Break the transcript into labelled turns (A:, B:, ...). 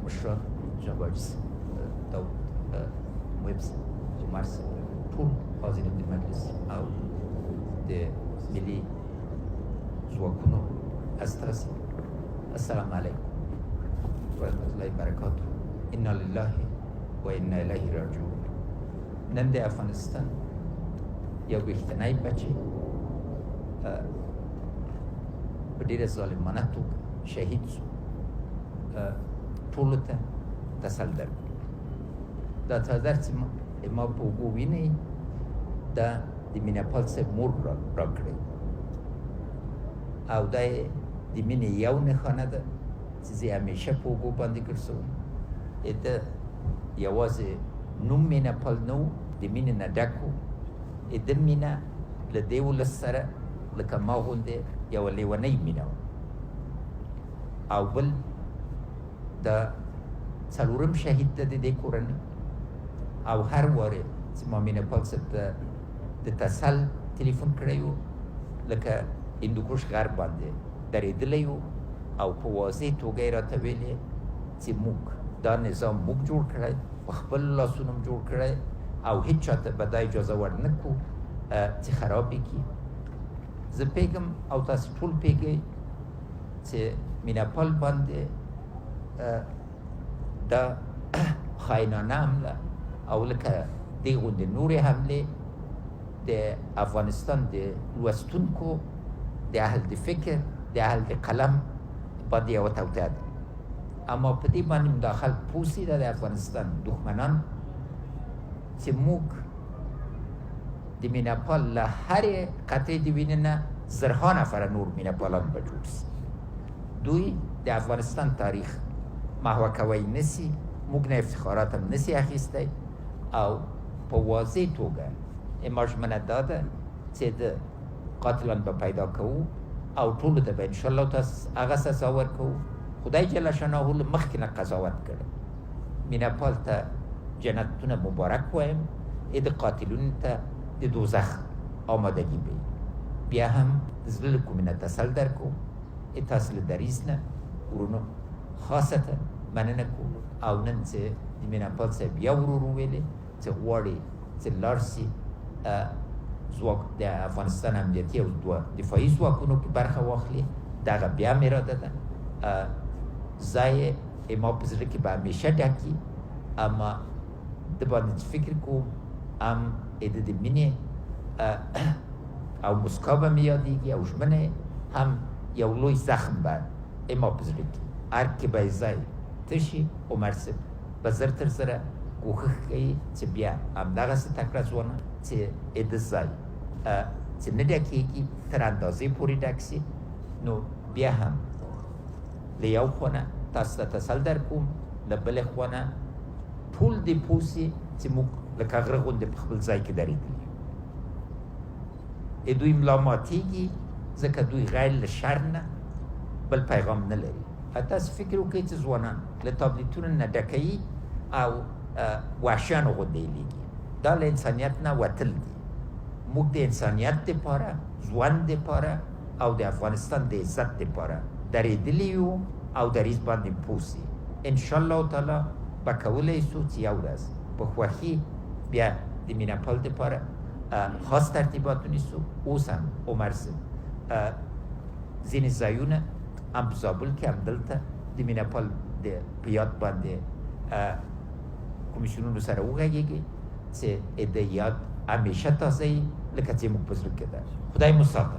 A: مشران جناب عاجز داود محب عمر ټول حاضرین د مجلس او د ملي ځواکونو استازي، السلام علیکم ورحمة الله وبرکاته. انا لله و انا الیه راجعون. نن د افغانستان یو ویښتنی بچی په ډېره ظالمانه توګه شهید شو. ټولو ته تسل درکړو. دا څادر چې ما په اوږو وینئ دا د مینه پال صاحب مور راکړی او دا یې د مینې یو نښانه ده چې زه یې همیشه په اوږو باندې ګرځوم. ده یوازې نوم مینه پال نه و، د مینې نه ډک و. ده مینه له دې ولس سره لکه ما غوندې یوه لیونۍ مینه وه. او بل د څلورم شهید ده د دې کورنۍ او هر وارې چې ما مینه پال صاحب ته د تسل تلیفون کړی و لکه هندوکش غر باندې درېدلی و او په واضح توګه یې راته ویلې چې موږ دا نظام موږ جوړ کړی، په خپل لاسونو م جوړ کړی او هیڅ چا ته به دا اجازه ورنه کړو چې خراب یې کړي. زه پوهېږم او تاسو ټول پوهېږئ چې مینه پال باندې دا خاینانه حمله او لکه دې غوندې نورې حملې د افغانستان د لوستونکو د اهل د فکر د اهل د قلم باندې یوه توطیه ده. اما په دې باندې دا خلک پوسي ده د افغانستان دښمنان چې موږ د مینه پال له هرې قطرې د وینې نه زرها نفره نور مینه پالان به جوړ سي. دوی د افغانستان تاریخ محوه کوی نسی، موږ نه افتخارات هم نسی اخیستی او په واضح توګه ما ژمنه دا ده چې د قاتلان به پیدا کوو او ټولو ته به انشاءالله هغه سزا ورکوو. خدای جل شانه له مخکې نه قضاوت کړی. مینه پال ته جنتونه مبارک وایم، د قاتلونو ته د دوزخ آمادگی به بیا هم زړه له کومې نه تسل درکوم. تاسو له دریځ نه ورونو خاصتا مننه کوم او نن چې د مینه پال صاحب بیا ورور وویلې چې غواړي چې لاړ شي ځواک د افغانستان امنیتي او دفاعي ځواکونو کې برخه واخلي، دغه بیا هم اراده ده. ځای ما په زړه کې به همیشه ډکي، اما د باندې چې فکر کوم هم د مینې او مسکا به مې یادېږي او ژمنه هم یو لوی زخم به ما په زړه کې هر کې به یې ځای تشي. عمر صاحب به زر تر زره کوښښ کوي چې بیا همدغسې تکړه ځوانان چې د ځای چې نه ډکېږي تر اندازې پورې ډک سي. نو بیا هم له یو خوا نه تاسو ته تسل در کوم، له بلې خوا نه ټول دې پوه سي چې موږ لکه غره غوندې په خپل ځای کې درېدلي یو. دوی ملا ماتېږي ځکه دوی غیر له شر نه بل پیغام نه لري. تاسو فکر وکړئ چې ځوانان له تابلیتونو نه ډکوي او وحشیانو غوندې یې لیږي. دا له انسانیت نه وتل دي. موږ د انسانیت دپاره، ژوند دپاره او د افغانستان د عزت دپاره درېدلي یو او دریځ باندې پوه سي. انشاءالله تعالی به کولی سو چې یو ورځ په خوښي بیا د مینه پال دپاره خاص ترتیبات ونیسو. اوس هم عمر صاحب ځینې ځایونه هم په زابل کې هم دلته د مینه پال په یاد باندې کمیسیونونو سره وغږېږي چې د یاد همیشه تازه وي لکه چې موږ په زړه کې ده. خدای مو ساته.